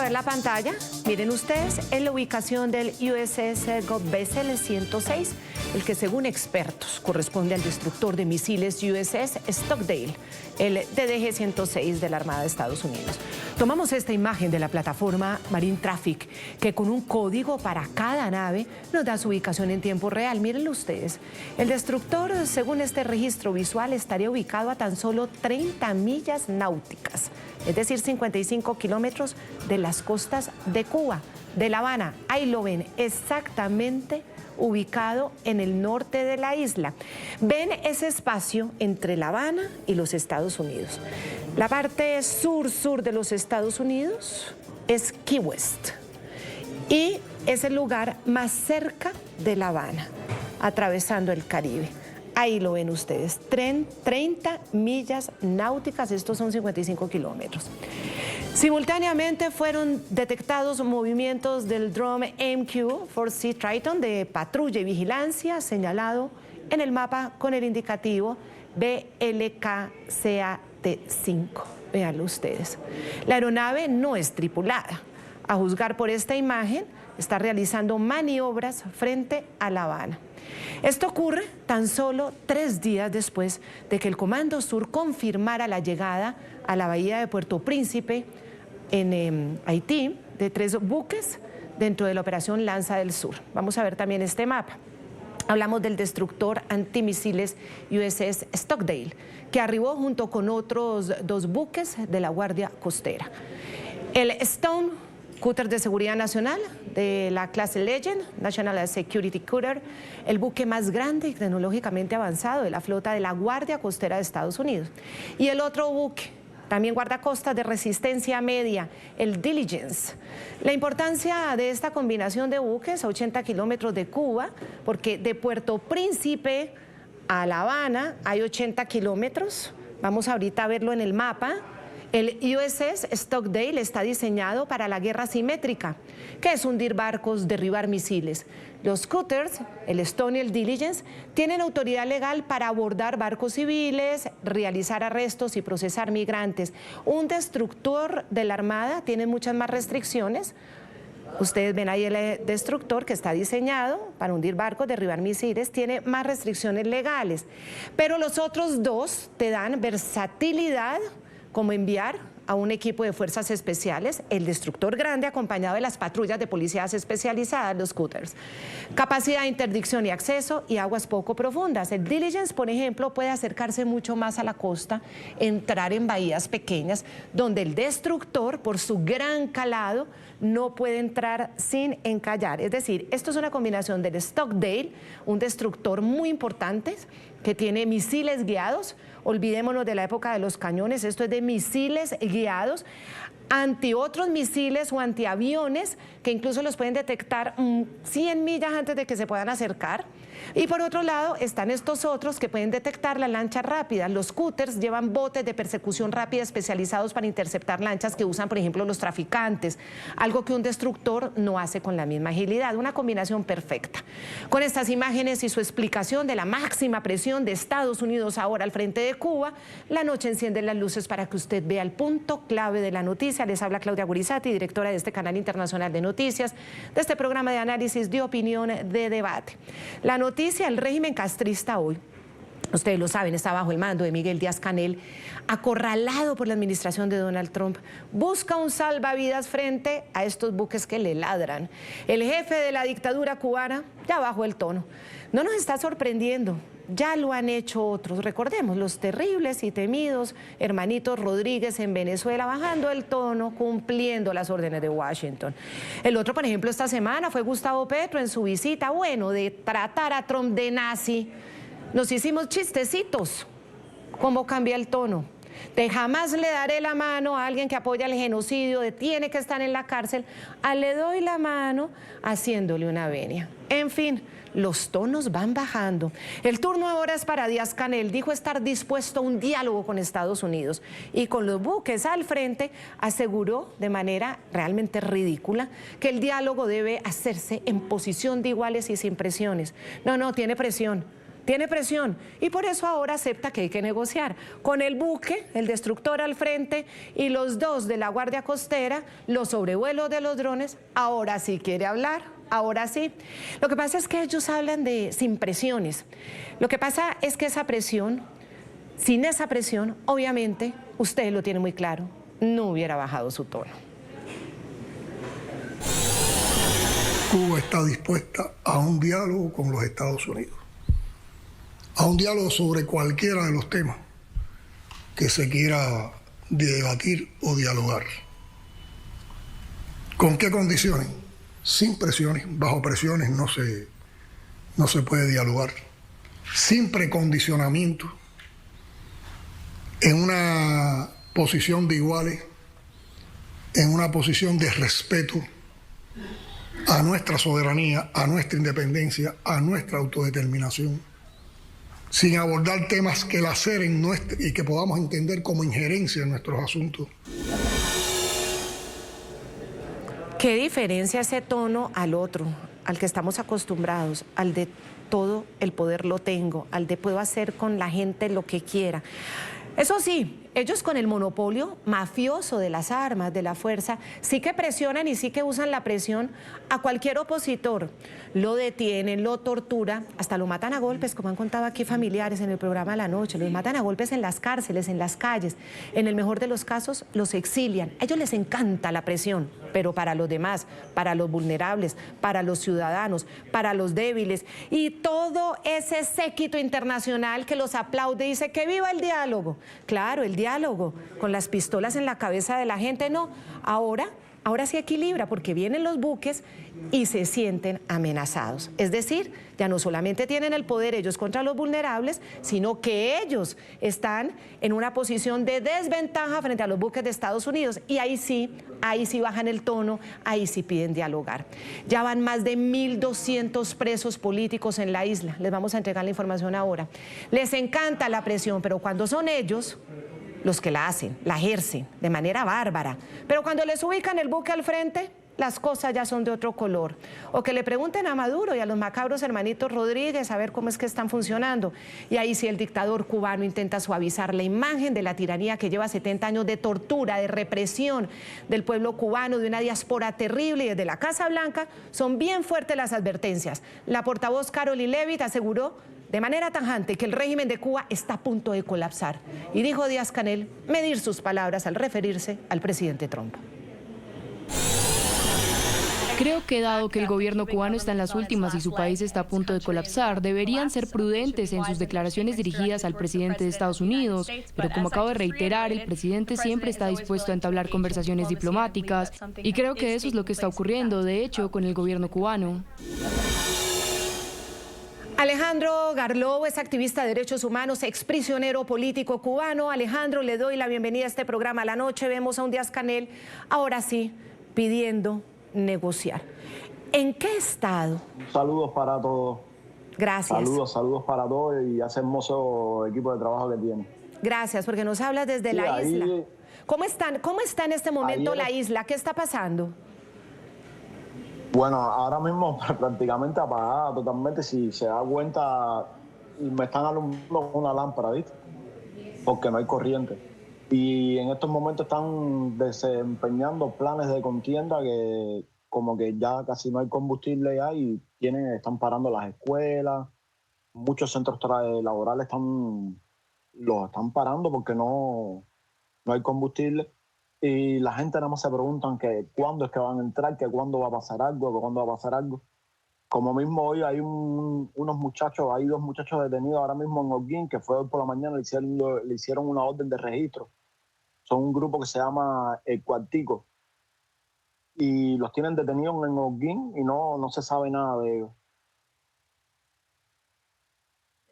ver la pantalla, miren ustedes, es la ubicación del USS Gough Vessel 106, el que según expertos corresponde al destructor de misiles USS Stockdale, el DDG-106 de la Armada de Estados Unidos. Tomamos esta imagen de la plataforma Marine Traffic, que con un código para cada nave nos da su ubicación en tiempo real. Mírenlo ustedes. El destructor, según este registro visual, estaría ubicado a tan solo 30 millas náuticas, es decir, 55 kilómetros de las costas de Cuba, de La Habana. Ahí lo ven, exactamente ubicado en el norte de la isla. Ven ese espacio entre La Habana y los Estados Unidos. La parte sur de los Estados Unidos es Key West y es el lugar más cerca de La Habana, atravesando el Caribe. Ahí lo ven ustedes, 30 millas náuticas, estos son 55 kilómetros. Simultáneamente fueron detectados movimientos del dron MQ-4C Triton de patrulla y vigilancia, señalado en el mapa con el indicativo BLKCAT5. Véanlo ustedes. La aeronave no es tripulada. A juzgar por esta imagen, está realizando maniobras frente a La Habana. Esto ocurre tan solo 3 días después de que el Comando Sur confirmara la llegada a la bahía de Puerto Príncipe, en Haití, de 3 buques dentro de la operación Lanza del Sur. Vamos a ver también este mapa. Hablamos del destructor antimisiles USS Stockdale, que arribó junto con otros 2 buques de la Guardia Costera. El Stone, cúter de seguridad nacional de la clase Legend, National Security Cutter, el buque más grande y tecnológicamente avanzado de la flota de la Guardia Costera de Estados Unidos. Y el otro buque, también guardacostas de resistencia media, el Diligence. La importancia de esta combinación de buques a 80 kilómetros de Cuba, porque de Puerto Príncipe a La Habana hay 80 kilómetros. Vamos ahorita a verlo en el mapa. El USS Stockdale está diseñado para la guerra asimétrica, que es hundir barcos, derribar misiles. Los cutters, el Stone y el Diligence, tienen autoridad legal para abordar barcos civiles, realizar arrestos y procesar migrantes. Un destructor de la Armada tiene muchas más restricciones. Ustedes ven ahí el destructor que está diseñado para hundir barcos, derribar misiles, tiene más restricciones legales. Pero los otros 2 te dan versatilidad, como enviar a un equipo de fuerzas especiales, el destructor grande acompañado de las patrullas de policías especializadas, los cutters. Capacidad de interdicción y acceso y aguas poco profundas. El Diligence, por ejemplo, puede acercarse mucho más a la costa, entrar en bahías pequeñas, donde el destructor, por su gran calado, no puede entrar sin encallar. Es decir, esto es una combinación del Stockdale, un destructor muy importante que tiene misiles guiados. Olvidémonos de la época de los cañones, esto es de misiles guiados, anti otros misiles o antiaviones que incluso los pueden detectar 100 millas antes de que se puedan acercar. Y por otro lado están estos otros que pueden detectar las lanchas rápidas. Los cutters llevan botes de persecución rápida especializados para interceptar lanchas que usan, por ejemplo, los traficantes, algo que un destructor no hace con la misma agilidad, una combinación perfecta. Con estas imágenes y su explicación de la máxima presión de Estados Unidos ahora al frente de Cuba, la noche enciende las luces para que usted vea el punto clave de la noticia. Les habla Claudia Gurizati, directora de este canal internacional de noticias, de este programa de análisis, de opinión, de debate. La noticia, el régimen castrista hoy, ustedes lo saben, está bajo el mando de Miguel Díaz-Canel, acorralado por la administración de Donald Trump, busca un salvavidas frente a estos buques que le ladran. El jefe de la dictadura cubana ya bajó el tono. No nos está sorprendiendo, ya lo han hecho otros. Recordemos los terribles y temidos hermanitos Rodríguez en Venezuela, bajando el tono, cumpliendo las órdenes de Washington. El otro, por ejemplo, esta semana fue Gustavo Petro en su visita, bueno, de tratar a Trump de nazi. Nos hicimos chistecitos. ¿Cómo cambia el tono? De jamás le daré la mano a alguien que apoya el genocidio, de tiene que estar en la cárcel, a le doy la mano haciéndole una venia. En fin, los tonos van bajando. El turno ahora es para Díaz-Canel. Dijo estar dispuesto a un diálogo con Estados Unidos y con los buques al frente aseguró de manera realmente ridícula que el diálogo debe hacerse en posición de iguales y sin presiones. No, tiene presión. tiene presión y por eso ahora acepta que hay que negociar. Con el buque, el destructor al frente y los dos de la Guardia Costera, los sobrevuelos de los drones, ahora sí quiere hablar, ahora sí. Lo que pasa es que ellos hablan de sin presiones. Lo que pasa es que esa presión, sin esa presión, obviamente, usted lo tiene muy claro, no hubiera bajado su tono. Cuba está dispuesta a un diálogo con los Estados Unidos, a un diálogo sobre cualquiera de los temas que se quiera debatir o dialogar. ¿Con qué condiciones? Sin presiones, bajo presiones no se puede dialogar, sin precondicionamiento, en una posición de iguales, en una posición de respeto a nuestra soberanía, a nuestra independencia, a nuestra autodeterminación, sin abordar temas que laceren y que podamos entender como injerencia en nuestros asuntos. ¿Qué diferencia ese tono al otro, al que estamos acostumbrados, al de todo el poder lo tengo, al de puedo hacer con la gente lo que quiera? Eso sí, ellos con el monopolio mafioso de las armas, de la fuerza, sí que presionan y sí que usan la presión a cualquier opositor. Lo detienen, lo torturan, hasta lo matan a golpes, como han contado aquí familiares en el programa de la noche. Los matan a golpes en las cárceles, en las calles. En el mejor de los casos, los exilian. A ellos les encanta la presión, pero para los demás, para los vulnerables, para los ciudadanos, para los débiles. Y todo ese séquito internacional que los aplaude y dice que viva el diálogo. Claro, el diálogo con las pistolas en la cabeza de la gente, no. Ahora sí equilibra porque vienen los buques y se sienten amenazados. Es decir, ya no solamente tienen el poder ellos contra los vulnerables, sino que ellos están en una posición de desventaja frente a los buques de Estados Unidos. Y ahí sí bajan el tono, ahí sí piden dialogar. Ya van más de 1.200 presos políticos en la isla. Les vamos a entregar la información ahora. Les encanta la presión, pero cuando son ellos los que la hacen, la ejercen de manera bárbara. Pero cuando les ubican el buque al frente, las cosas ya son de otro color. O que le pregunten a Maduro y a los macabros hermanitos Rodríguez a ver cómo es que están funcionando. Y ahí sí el dictador cubano intenta suavizar la imagen de la tiranía que lleva 70 años de tortura, de represión del pueblo cubano, de una diáspora terrible. Y desde la Casa Blanca son bien fuertes las advertencias. La portavoz Caroline Leavitt aseguró de manera tajante que el régimen de Cuba está a punto de colapsar. Y dijo Díaz-Canel medir sus palabras al referirse al presidente Trump. Creo que dado que el gobierno cubano está en las últimas y su país está a punto de colapsar, deberían ser prudentes en sus declaraciones dirigidas al presidente de Estados Unidos, pero como acabo de reiterar, el presidente siempre está dispuesto a entablar conversaciones diplomáticas y creo que eso es lo que está ocurriendo, de hecho, con el gobierno cubano. Alejandro Garlobo es activista de derechos humanos, exprisionero político cubano. Alejandro, le doy la bienvenida a este programa a la noche. Vemos a un Díaz-Canel, ahora sí, pidiendo negociar. ¿En qué estado? Saludos para todos. Gracias. Saludos para todos y a ese hermoso equipo de trabajo que tiene. Gracias, porque nos hablas desde la isla. ¿Cómo está en este momento la isla? ¿Qué está pasando? Bueno, ahora mismo prácticamente apagada totalmente. Si se da cuenta, me están alumbrando con una lámpara, ¿viste? Porque no hay corriente. Y en estos momentos están desempeñando planes de contienda que como que ya casi no hay combustible ya y están parando las escuelas. Muchos centros laborales los están parando porque no hay combustible. Y la gente nada más se preguntan que cuándo es que van a entrar, que cuándo va a pasar algo, que cuándo va a pasar algo. Como mismo hoy hay dos muchachos detenidos ahora mismo en Holguín, que fue hoy por la mañana, le hicieron una orden de registro. Son un grupo que se llama El Cuartico. Y los tienen detenidos en Holguín y no se sabe nada de ellos.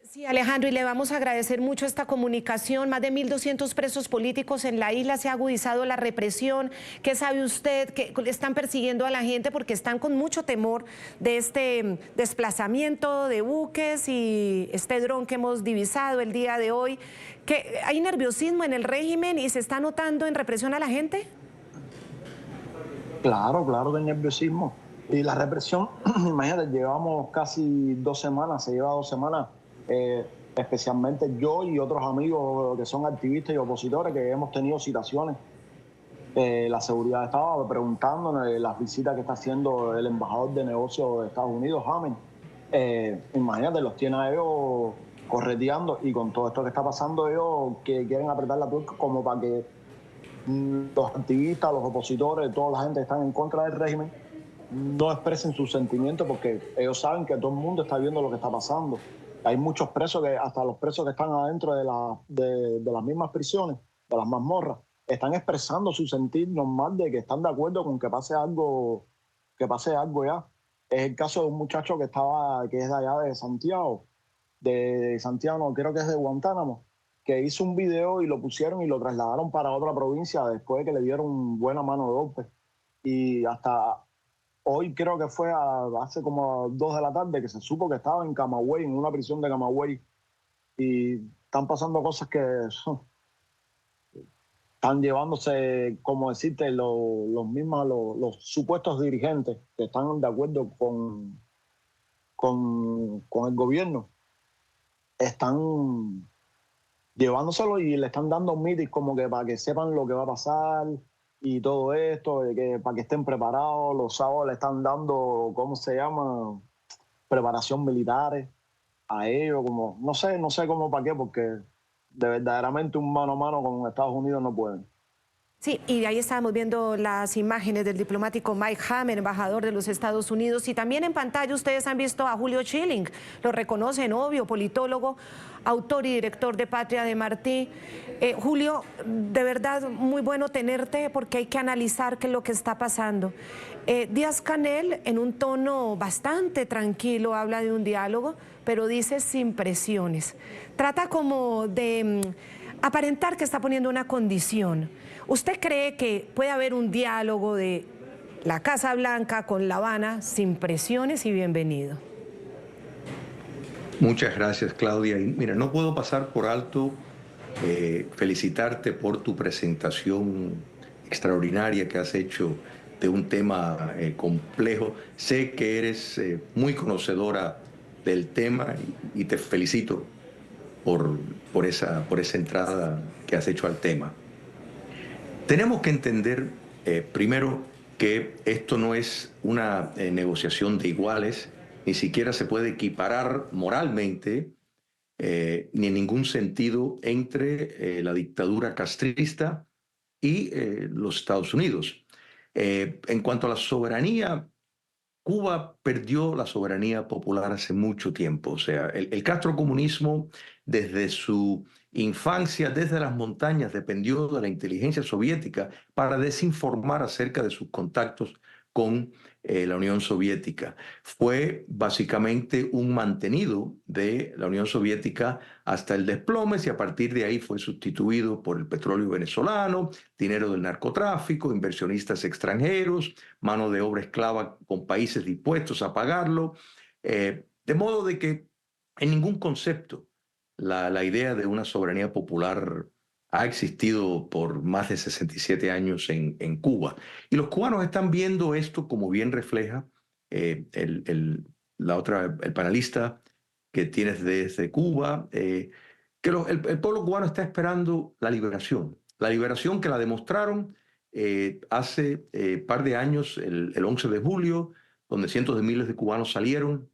Sí, Alejandro, y le vamos a agradecer mucho esta comunicación. Más de 1.200 presos políticos en la isla, se ha agudizado la represión. ¿Qué sabe usted? Que están persiguiendo a la gente porque están con mucho temor de este desplazamiento de buques y este dron que hemos divisado el día de hoy. ¿Que hay nerviosismo en el régimen y se está notando en represión a la gente? Claro que hay nerviosismo. Y la represión, imagínate, llevamos casi 2 semanas, se lleva 2 semanas especialmente yo y otros amigos que son activistas y opositores que hemos tenido citaciones. La seguridad estaba preguntándonos las visitas que está haciendo el embajador de negocios de Estados Unidos, Hammond. Imagínate, los tiene a ellos correteando, y con todo esto que está pasando ellos que quieren apretar la tuerca como para que los activistas, los opositores, toda la gente que están en contra del régimen no expresen sus sentimientos, porque ellos saben que todo el mundo está viendo lo que está pasando. Hay muchos presos, hasta los presos que están adentro de las mismas prisiones, de las mazmorras, están expresando su sentir normal de que están de acuerdo con que pase algo ya. Es el caso de un muchacho que es de allá de Santiago, no, creo que es de Guantánamo, que hizo un video y lo pusieron y lo trasladaron para otra provincia después de que le dieron buena mano de golpe. Y hasta hoy creo que fue hace como 2 de la tarde que se supo que estaba en Camagüey, en una prisión de Camagüey. Y están pasando cosas que están llevándose, como decirte, los supuestos dirigentes que están de acuerdo con el gobierno, están llevándoselo y le están dando meetings como que para que sepan lo que va a pasar y todo esto, para que estén preparados. Los sábados le están dando, ¿cómo se llama?, preparación militares a ellos, como no sé cómo para qué, porque verdaderamente un mano a mano con Estados Unidos no pueden. Sí, y ahí estábamos viendo las imágenes del diplomático Mike Hammer, embajador de los Estados Unidos, y también en pantalla ustedes han visto a Julio Schilling, lo reconocen, obvio, politólogo, autor y director de Patria de Martí. Julio, de verdad muy bueno tenerte, porque hay que analizar qué es lo que está pasando. Díaz-Canel, en un tono bastante tranquilo, habla de un diálogo, pero dice sin presiones. Trata como de aparentar que está poniendo una condición. ¿Usted cree que puede haber un diálogo de la Casa Blanca con La Habana sin presiones? Y bienvenido. Muchas gracias, Claudia. Y mira, no puedo pasar por alto felicitarte por tu presentación extraordinaria que has hecho de un tema complejo. Sé que eres muy conocedora del tema y te felicito por esa entrada que has hecho al tema. Tenemos que entender, primero, que esto no es una negociación de iguales, ni siquiera se puede equiparar moralmente, ni en ningún sentido, entre la dictadura castrista y los Estados Unidos. En cuanto a la soberanía, Cuba perdió la soberanía popular hace mucho tiempo. O sea, el castrocomunismo, desde su infancia, desde las montañas, dependió de la inteligencia soviética para desinformar acerca de sus contactos con la Unión Soviética. Fue básicamente un mantenido de la Unión Soviética hasta el desplome, y a partir de ahí fue sustituido por el petróleo venezolano, dinero del narcotráfico, inversionistas extranjeros, mano de obra esclava con países dispuestos a pagarlo, de modo de que en ningún concepto la idea de una soberanía popular ha existido por más de 67 años en Cuba. Y los cubanos están viendo esto, como bien refleja el panelista que tienes desde Cuba, que el pueblo cubano está esperando la liberación que la demostraron hace par de años, el 11 de julio, donde cientos de miles de cubanos salieron.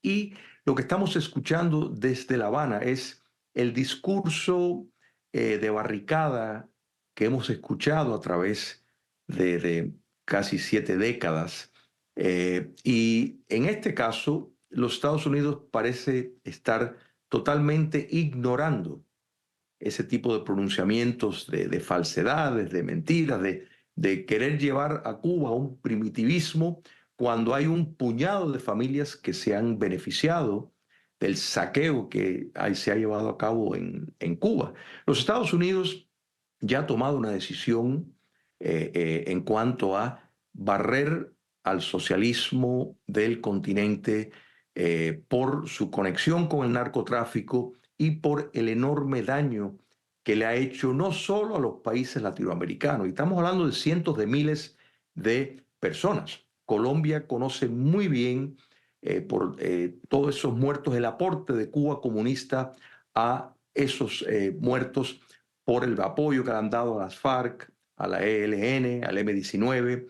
Y lo que estamos escuchando desde La Habana es el discurso de barricada que hemos escuchado a través de casi 7 décadas. Y en este caso, los Estados Unidos parece estar totalmente ignorando ese tipo de pronunciamientos de falsedades, de mentiras, de querer llevar a Cuba a un primitivismo, cuando hay un puñado de familias que se han beneficiado del saqueo que se ha llevado a cabo en Cuba. Los Estados Unidos ya ha tomado una decisión en cuanto a barrer al socialismo del continente por su conexión con el narcotráfico y por el enorme daño que le ha hecho no solo a los países latinoamericanos, y estamos hablando de cientos de miles de personas. Colombia conoce muy bien por todos esos muertos, el aporte de Cuba comunista a esos muertos por el apoyo que le han dado a las FARC, a la ELN, al M-19.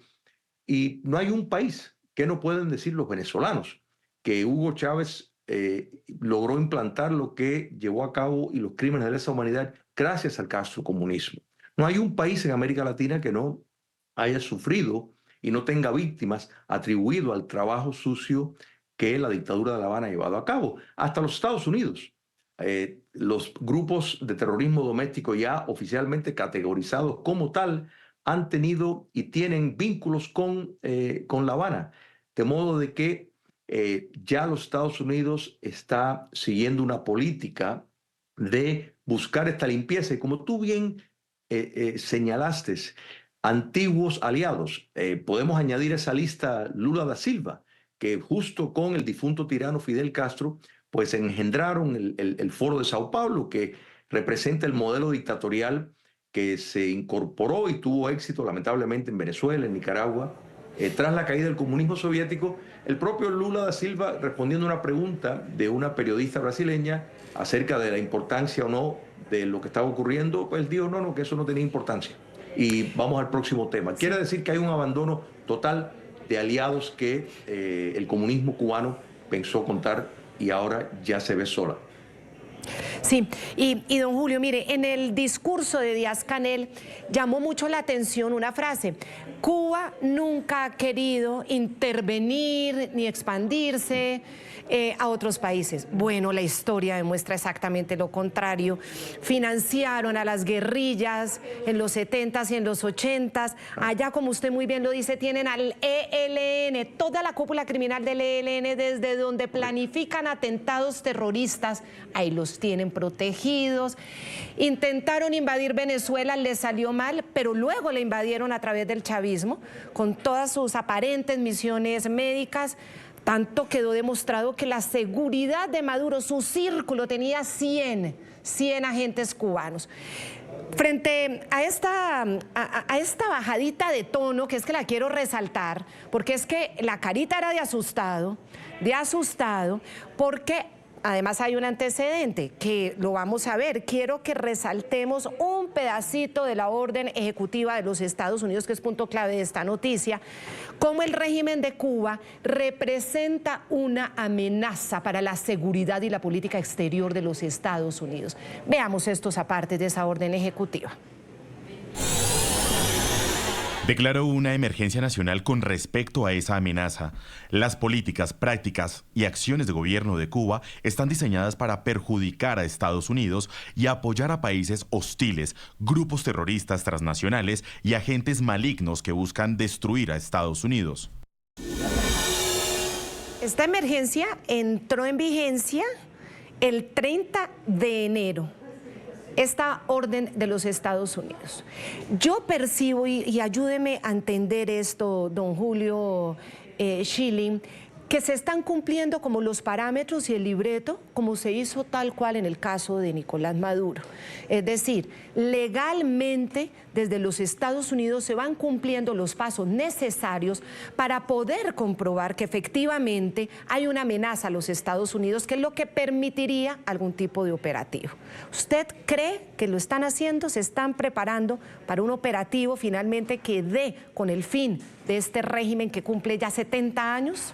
Y no hay un país que no pueden decir los venezolanos que Hugo Chávez logró implantar lo que llevó a cabo y los crímenes de lesa humanidad gracias al castrocomunismo. No hay un país en América Latina que no haya sufrido y no tenga víctimas atribuido al trabajo sucio que la dictadura de La Habana ha llevado a cabo. Hasta los Estados Unidos. Los grupos de terrorismo doméstico ya oficialmente categorizados como tal han tenido y tienen vínculos con La Habana, de modo de que ya los Estados Unidos está siguiendo una política de buscar esta limpieza y como tú bien señalaste, antiguos aliados. Podemos añadir a esa lista Lula da Silva, que justo con el difunto tirano Fidel Castro, pues engendraron el Foro de Sao Paulo, que representa el modelo dictatorial que se incorporó y tuvo éxito lamentablemente en Venezuela, en Nicaragua, tras la caída del comunismo soviético. El propio Lula da Silva, respondiendo a una pregunta de una periodista brasileña acerca de la importancia o no de lo que estaba ocurriendo, pues dijo no, que eso no tenía importancia. Y vamos al próximo tema. Quiere decir que hay un abandono total de aliados que el comunismo cubano pensó contar y ahora ya se ve sola. Sí, y don Julio, mire, en el discurso de Díaz-Canel llamó mucho la atención una frase: Cuba nunca ha querido intervenir ni expandirse a otros países. Bueno, la historia demuestra exactamente lo contrario. Financiaron a las guerrillas en los 70s y en los 80s. Allá, como usted muy bien lo dice, tienen al ELN, toda la cúpula criminal del ELN, desde donde planifican atentados terroristas. Ahí los tienen protegidos. Intentaron invadir Venezuela, les salió mal, pero luego le invadieron a través del chavismo, con todas sus aparentes misiones médicas. Tanto quedó demostrado que la seguridad de Maduro, su círculo, tenía 100 agentes cubanos. Frente a esta bajadita de tono, que es que la quiero resaltar, porque es que la carita era de asustado, porque además hay un antecedente que lo vamos a ver. Quiero que resaltemos un pedacito de la orden ejecutiva de los Estados Unidos, que es punto clave de esta noticia, cómo el régimen de Cuba representa una amenaza para la seguridad y la política exterior de los Estados Unidos. Veamos estos apartes de esa orden ejecutiva. Declaró una emergencia nacional con respecto a esa amenaza. Las políticas, prácticas y acciones de gobierno de Cuba están diseñadas para perjudicar a Estados Unidos y apoyar a países hostiles, grupos terroristas transnacionales y agentes malignos que buscan destruir a Estados Unidos. Esta emergencia entró en vigencia el 30 de enero. Esta orden de los Estados Unidos. Yo percibo, y ayúdeme a entender esto, don Julio Schilling, que se están cumpliendo como los parámetros y el libreto, como se hizo tal cual en el caso de Nicolás Maduro. Es decir, legalmente desde los Estados Unidos se van cumpliendo los pasos necesarios para poder comprobar que efectivamente hay una amenaza a los Estados Unidos, que es lo que permitiría algún tipo de operativo. ¿Usted cree que lo están haciendo? ¿Se están preparando para un operativo finalmente que dé con el fin de este régimen que cumple ya 70 años?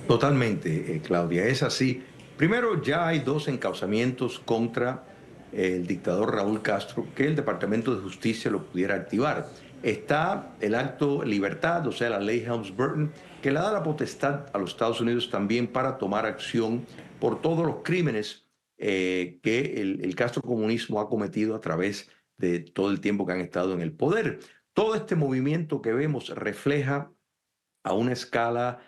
Totalmente, Claudia, es así. Primero, ya hay 2 encauzamientos contra el dictador Raúl Castro que el Departamento de Justicia lo pudiera activar. Está el acto Libertad, o sea, la ley Helms-Burton, que le da la potestad a los Estados Unidos también para tomar acción por todos los crímenes que el castrocomunismo ha cometido a través de todo el tiempo que han estado en el poder. Todo este movimiento que vemos refleja a una escala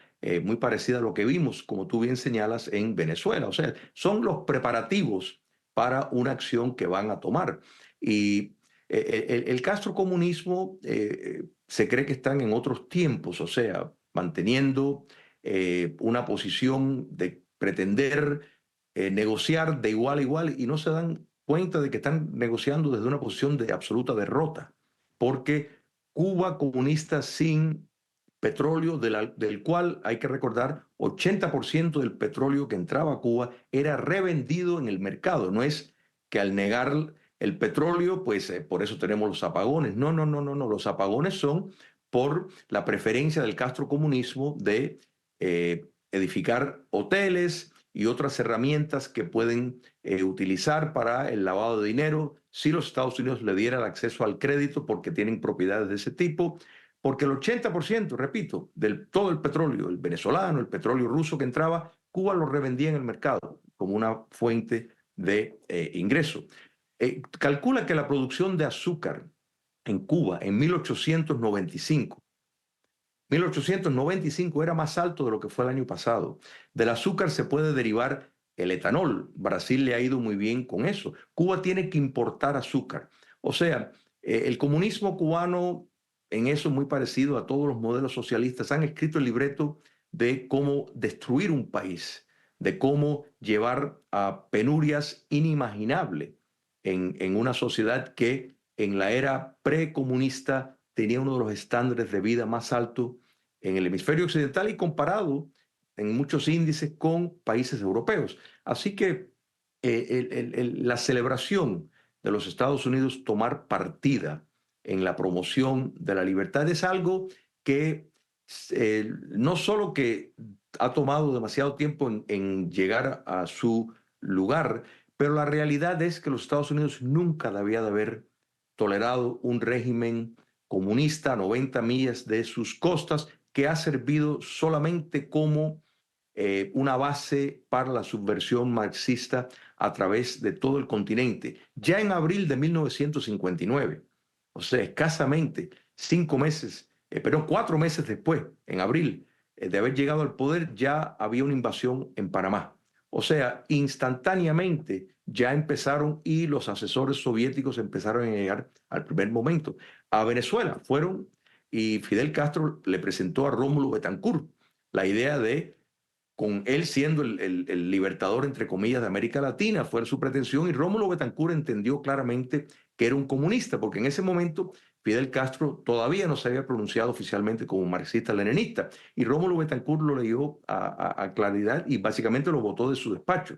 muy parecida a lo que vimos, como tú bien señalas, en Venezuela. O sea, son los preparativos para una acción que van a tomar. Y el castrocomunismo se cree que están en otros tiempos, o sea, manteniendo una posición de pretender negociar de igual a igual, y no se dan cuenta de que están negociando desde una posición de absoluta derrota, porque Cuba comunista sin petróleo del cual hay que recordar 80% del petróleo que entraba a Cuba era revendido en el mercado. No es que al negar el petróleo, pues por eso tenemos los apagones. No. Los apagones son por la preferencia del castrocomunismo de edificar hoteles y otras herramientas que pueden utilizar para el lavado de dinero si los Estados Unidos le dieran acceso al crédito porque tienen propiedades de ese tipo. Porque el 80%, repito, de todo el petróleo, el venezolano, el petróleo ruso que entraba, Cuba lo revendía en el mercado como una fuente de ingreso. Calcula que la producción de azúcar en Cuba en 1895 era más alto de lo que fue el año pasado. Del azúcar se puede derivar el etanol. Brasil le ha ido muy bien con eso. Cuba tiene que importar azúcar. O sea, el comunismo cubano, en eso muy parecido a todos los modelos socialistas, han escrito el libreto de cómo destruir un país, de cómo llevar a penurias inimaginables en una sociedad que en la era precomunista tenía uno de los estándares de vida más altos en el hemisferio occidental y comparado en muchos índices con países europeos. Así que la celebración de los Estados Unidos tomar partida en la promoción de la libertad es algo que no solo que ha tomado demasiado tiempo en llegar a su lugar, pero la realidad es que los Estados Unidos nunca debía de haber tolerado un régimen comunista a 90 millas de sus costas que ha servido solamente como una base para la subversión marxista a través de todo el continente. Ya en abril de 1959, o sea, escasamente 4 meses después, en abril, de haber llegado al poder, ya había una invasión en Panamá. O sea, instantáneamente ya empezaron y los asesores soviéticos empezaron a llegar al primer momento. A Venezuela fueron y Fidel Castro le presentó a Rómulo Betancourt la idea de, con él siendo el libertador, entre comillas, de América Latina, fue su pretensión, y Rómulo Betancourt entendió claramente que era un comunista, porque en ese momento Fidel Castro todavía no se había pronunciado oficialmente como marxista-leninista, y Rómulo Betancourt lo leyó a claridad y básicamente lo votó de su despacho.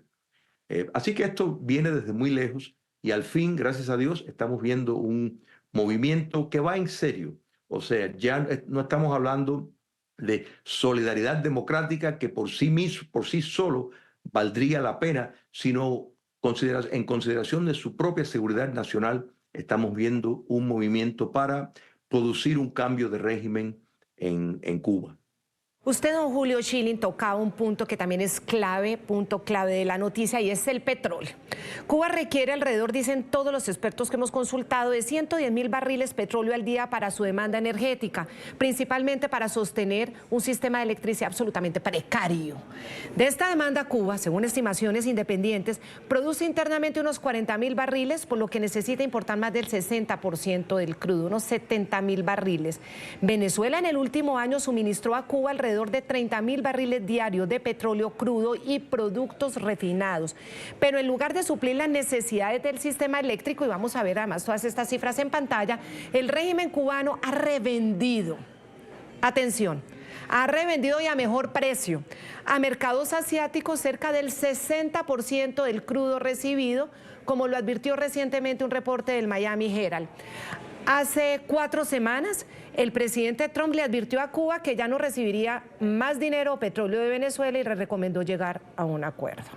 Así que esto viene desde muy lejos y al fin, gracias a Dios, estamos viendo un movimiento que va en serio. O sea, ya no estamos hablando de solidaridad democrática que por sí solo valdría la pena, sino en consideración de su propia seguridad nacional, estamos viendo un movimiento para producir un cambio de régimen en Cuba. Usted, don Julio Schilling, tocaba un punto que también es clave, punto clave de la noticia, y es el petróleo. Cuba requiere alrededor, dicen todos los expertos que hemos consultado, de 110.000 barriles de petróleo al día para su demanda energética, principalmente para sostener un sistema de electricidad absolutamente precario. De esta demanda, Cuba, según estimaciones independientes, produce internamente unos 40.000 barriles, por lo que necesita importar más del 60% del crudo, unos 70.000 barriles. Venezuela en el último año suministró a Cuba alrededor de 30.000 barriles diarios de petróleo crudo y productos refinados. Pero en lugar de suplir las necesidades del sistema eléctrico, y vamos a ver además todas estas cifras en pantalla, el régimen cubano ha revendido, atención, ha revendido y a mejor precio a mercados asiáticos cerca del 60% del crudo recibido, como lo advirtió recientemente un reporte del Miami Herald. Hace 4 semanas, el presidente Trump le advirtió a Cuba que ya no recibiría más dinero o petróleo de Venezuela y le recomendó llegar a un acuerdo.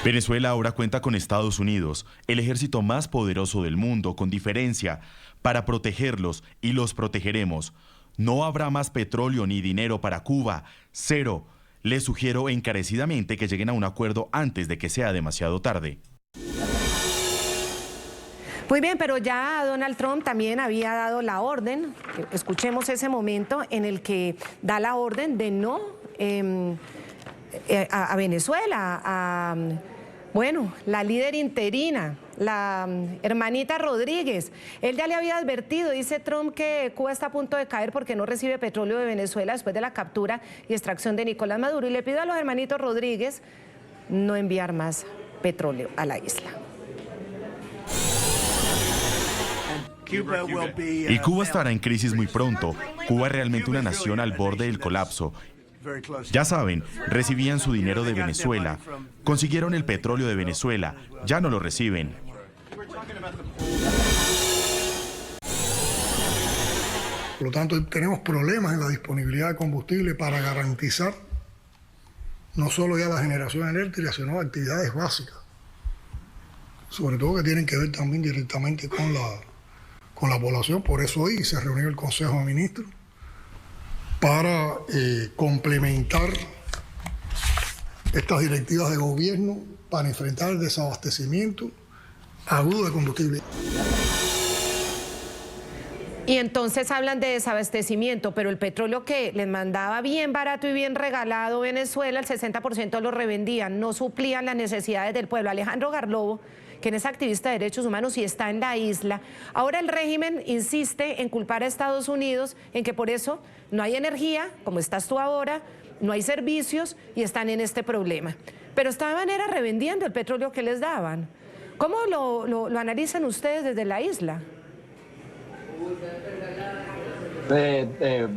Venezuela ahora cuenta con Estados Unidos, el ejército más poderoso del mundo, con diferencia, para protegerlos, y los protegeremos. No habrá más petróleo ni dinero para Cuba. Cero. Les sugiero encarecidamente que lleguen a un acuerdo antes de que sea demasiado tarde. Muy bien, pero ya Donald Trump también había dado la orden, escuchemos ese momento en el que da la orden de no a Venezuela, bueno, la líder interina, la hermanita Rodríguez. Él ya le había advertido, dice Trump, que Cuba está a punto de caer porque no recibe petróleo de Venezuela después de la captura y extracción de Nicolás Maduro, y le pidió a los hermanitos Rodríguez no enviar más petróleo a la isla. Y Cuba estará en crisis muy pronto. Cuba es realmente una nación al borde del colapso. Ya saben, recibían su dinero de Venezuela, consiguieron el petróleo de Venezuela, ya no lo reciben. Por lo tanto, tenemos problemas en la disponibilidad de combustible para garantizar no solo ya la generación eléctrica, sino actividades básicas, sobre todo que tienen que ver también directamente con la población. Por eso hoy se reunió el Consejo de Ministros para complementar estas directivas de gobierno para enfrentar el desabastecimiento agudo de combustible. Y entonces hablan de desabastecimiento, pero el petróleo que les mandaba bien barato y bien regalado Venezuela, el 60% lo revendían, no suplían las necesidades del pueblo. Alejandro Garlobo, quien es activista de derechos humanos y está en la isla, ahora el régimen insiste en culpar a Estados Unidos en que por eso no hay energía, como estás tú ahora, no hay servicios y están en este problema. Pero de esta manera revendiendo el petróleo que les daban. ¿Cómo lo analizan ustedes desde la isla?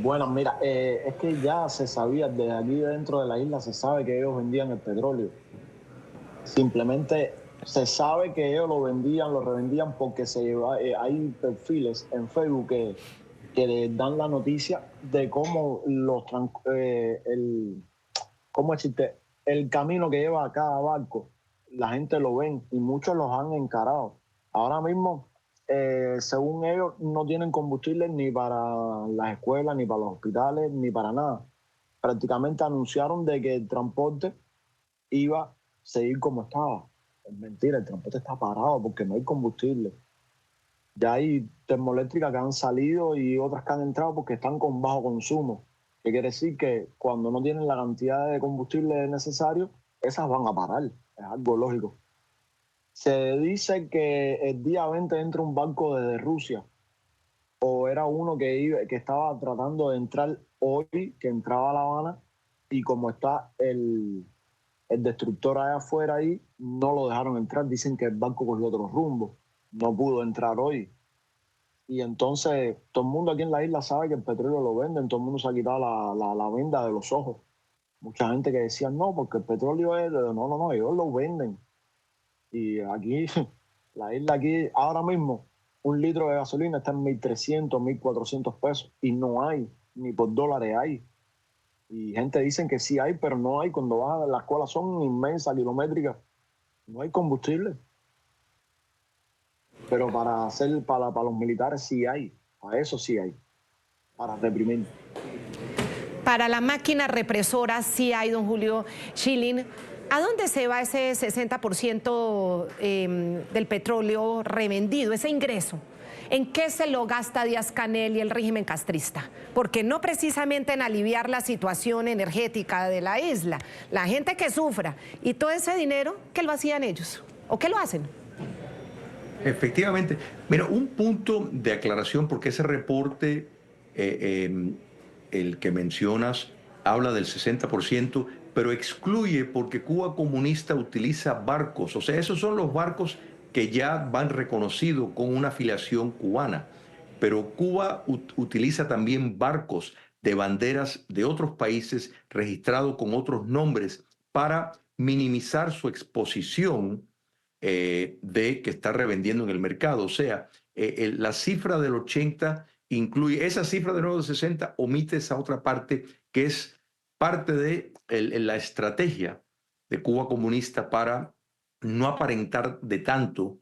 Bueno, mira, es que ya se sabía, desde aquí dentro de la isla se sabe que ellos vendían el petróleo. Simplemente se sabe que ellos lo revendían porque hay perfiles en Facebook que les dan la noticia de cómo el camino que lleva a cada barco, la gente lo ven y muchos los han encarado. Ahora mismo, según ellos, no tienen combustible ni para las escuelas, ni para los hospitales, ni para nada. Prácticamente anunciaron de que el transporte iba a seguir como estaba. Es mentira, el transporte está parado porque no hay combustible. Ya hay termoeléctricas que han salido y otras que han entrado porque están con bajo consumo. ¿Qué quiere decir? Que cuando no tienen la cantidad de combustible necesario, esas van a parar. Es algo lógico. Se dice que el día 20 entra un barco desde Rusia, o era uno que estaba tratando de entrar hoy, que entraba a La Habana, y como está el destructor allá afuera ahí, no lo dejaron entrar. Dicen que el barco cogió otro rumbo, no pudo entrar hoy. Y entonces todo el mundo aquí en la isla sabe que el petróleo lo venden, todo el mundo se ha quitado la venda de los ojos. Mucha gente que decía, no, porque el petróleo es... No, ellos lo venden. Y aquí, la isla aquí, ahora mismo, un litro de gasolina está en 1.300, 1.400 pesos y no hay, ni por dólares hay. Y gente dicen que sí hay, pero no hay. Cuando vas a las escuelas son inmensas, kilométricas, no hay combustible. Pero para los militares sí hay, para eso sí hay, para reprimir. Para la máquina represora sí hay, don Julio Schilling. ¿A dónde se va ese 60% del petróleo revendido, ese ingreso? ¿En qué se lo gasta Díaz-Canel y el régimen castrista? Porque no precisamente en aliviar la situación energética de la isla, la gente que sufra, y todo ese dinero, ¿qué lo hacían ellos? ¿O qué lo hacen? Efectivamente. Mira, un punto de aclaración, porque ese reporte, el que mencionas, habla del 60%, pero excluye porque Cuba comunista utiliza barcos. O sea, esos son los barcos que ya van reconocidos con una afiliación cubana. Pero Cuba utiliza también barcos de banderas de otros países registrados con otros nombres para minimizar su exposición de que está revendiendo en el mercado. O sea, la cifra del 80 incluye, esa cifra de nuevo de 60 omite esa otra parte que es parte de la estrategia de Cuba comunista para no aparentar de tanto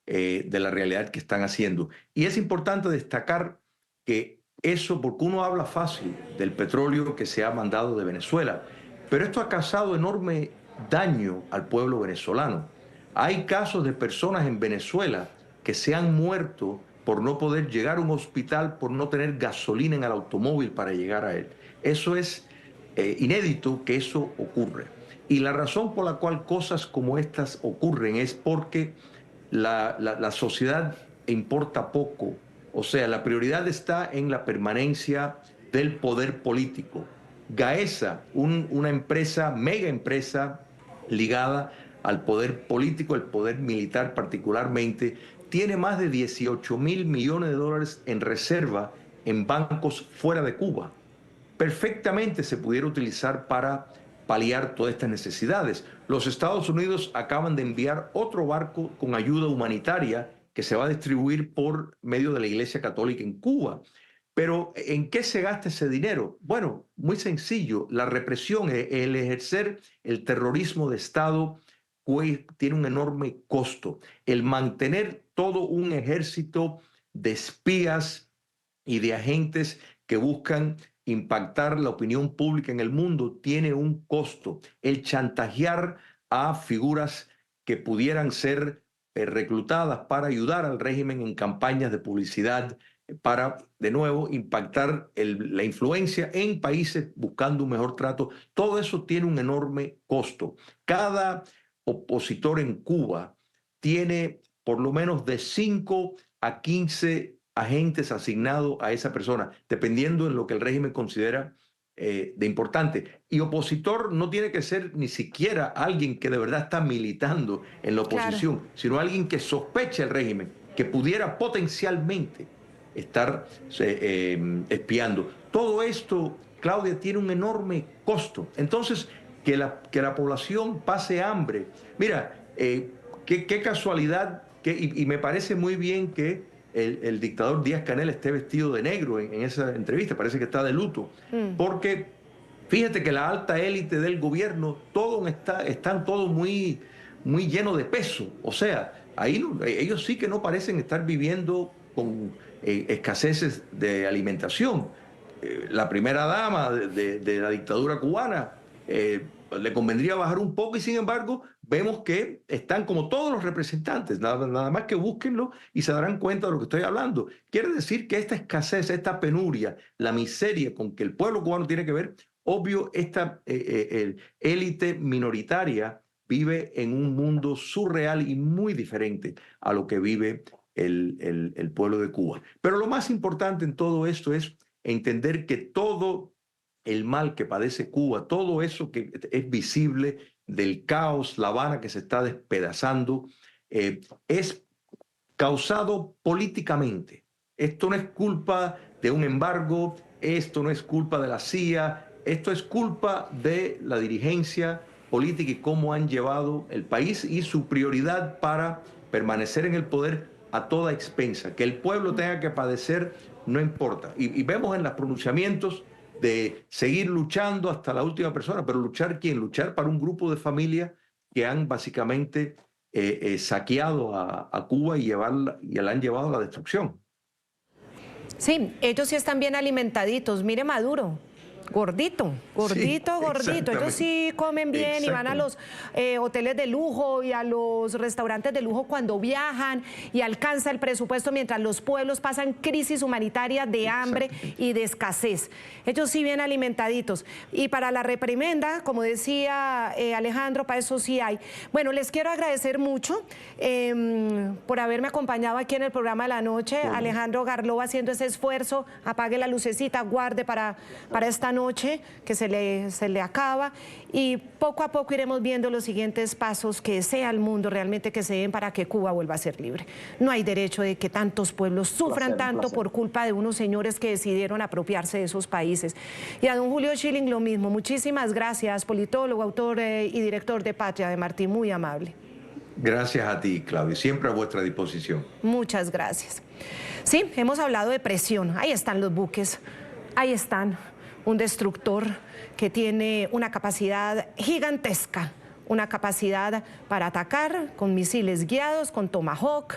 de la realidad que están haciendo. Y es importante destacar que eso, porque uno habla fácil del petróleo que se ha mandado de Venezuela, pero esto ha causado enorme daño al pueblo venezolano. Hay casos de personas en Venezuela que se han muerto por no poder llegar a un hospital, por no tener gasolina en el automóvil para llegar a él. Eso es inédito que eso ocurre. Y la razón por la cual cosas como estas ocurren es porque la sociedad importa poco. O sea, la prioridad está en la permanencia del poder político. Gaesa, una empresa, mega empresa ligada al poder político, al poder militar particularmente, tiene más de 18.000 millones de dólares en reserva en bancos fuera de Cuba. Perfectamente se pudiera utilizar para paliar todas estas necesidades. Los Estados Unidos acaban de enviar otro barco con ayuda humanitaria que se va a distribuir por medio de la Iglesia Católica en Cuba. Pero ¿en qué se gasta ese dinero? Bueno, muy sencillo. La represión, el ejercer el terrorismo de Estado tiene un enorme costo. El mantener todo un ejército de espías y de agentes que buscan impactar la opinión pública en el mundo tiene un costo. El chantajear a figuras que pudieran ser reclutadas para ayudar al régimen en campañas de publicidad, para, de nuevo, impactar la influencia en países buscando un mejor trato. Todo eso tiene un enorme costo. Cada opositor en Cuba tiene por lo menos de 5 a 15 agentes asignados a esa persona, dependiendo en lo que el régimen considera de importante. Y opositor no tiene que ser ni siquiera alguien que de verdad está militando en la oposición, sino alguien que sospeche el régimen, que pudiera potencialmente estar espiando. Todo esto, Claudia, tiene un enorme costo. Entonces, que la población pase hambre. Mira, qué casualidad, y me parece muy bien que el dictador Díaz-Canel esté vestido de negro en esa entrevista, parece que está de luto, porque fíjate que la alta élite del gobierno, están todos muy, muy llenos de peso. O sea, ahí ellos sí que no parecen estar viviendo con escaseces de alimentación. La primera dama de la dictadura cubana le convendría bajar un poco y sin embargo vemos que están como todos los representantes, nada más que búsquenlo y se darán cuenta de lo que estoy hablando. Quiere decir que esta escasez, esta penuria, la miseria con que el pueblo cubano tiene que ver, obvio, esta élite minoritaria vive en un mundo surreal y muy diferente a lo que vive el pueblo de Cuba. Pero lo más importante en todo esto es entender que todo el mal que padece Cuba, todo eso que es visible del caos, La Habana que se está despedazando, es causado políticamente. Esto no es culpa de un embargo, esto no es culpa de la CIA, esto es culpa de la dirigencia política y cómo han llevado el país y su prioridad para permanecer en el poder a toda expensa. Que el pueblo tenga que padecer, no importa. Y vemos en los pronunciamientos de seguir luchando hasta la última persona, pero ¿luchar quién? Luchar para un grupo de familias que han básicamente saqueado a Cuba y la han llevado a la destrucción. Sí, ellos sí están bien alimentaditos. Mire Maduro. Gordito. Sí, Ellos sí comen bien y van a los hoteles de lujo y a los restaurantes de lujo cuando viajan y alcanza el presupuesto mientras los pueblos pasan crisis humanitaria de hambre y de escasez. Ellos sí bien alimentaditos. Y para la reprimenda, como decía Alejandro, para eso sí hay. Bueno, les quiero agradecer mucho por haberme acompañado aquí en el programa de la noche. Bueno. Alejandro Garló haciendo ese esfuerzo, apague la lucecita, guarde para esta noche que se le acaba y poco a poco iremos viendo los siguientes pasos que sea el mundo realmente que se den para que Cuba vuelva a ser libre. No hay derecho de que tantos pueblos sufran tanto por culpa de unos señores que decidieron apropiarse de esos países. Y a don Julio Schilling lo mismo. Muchísimas gracias, politólogo, autor y director de Patria de Martí, muy amable. Gracias a ti, Claudia, siempre a vuestra disposición. Muchas gracias. Sí, hemos hablado de presión, ahí están los buques, ahí están. Un destructor que tiene una capacidad gigantesca, una capacidad para atacar con misiles guiados, con Tomahawk,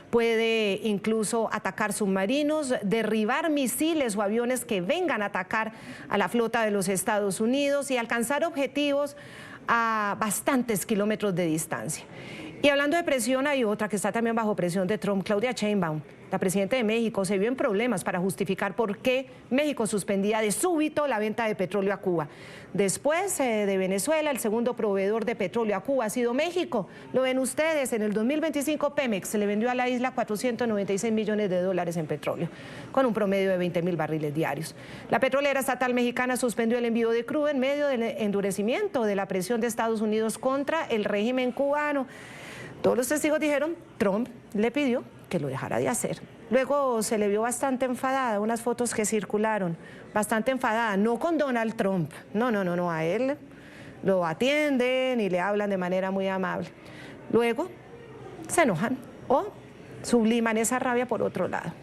puede incluso atacar submarinos, derribar misiles o aviones que vengan a atacar a la flota de los Estados Unidos y alcanzar objetivos a bastantes kilómetros de distancia. Y hablando de presión, hay otra que está también bajo presión de Trump, Claudia Sheinbaum. La presidenta de México se vio en problemas para justificar por qué México suspendía de súbito la venta de petróleo a Cuba. Después de Venezuela, el segundo proveedor de petróleo a Cuba ha sido México. Lo ven ustedes, en el 2025 Pemex se le vendió a la isla 496 millones de dólares en petróleo, con un promedio de 20.000 barriles diarios. La petrolera estatal mexicana suspendió el envío de crudo en medio del endurecimiento de la presión de Estados Unidos contra el régimen cubano. Todos los testigos dijeron, Trump le pidió que lo dejara de hacer. Luego se le vio bastante enfadada, unas fotos que circularon, bastante enfadada, no con Donald Trump, no, a él lo atienden y le hablan de manera muy amable. Luego se enojan o subliman esa rabia por otro lado.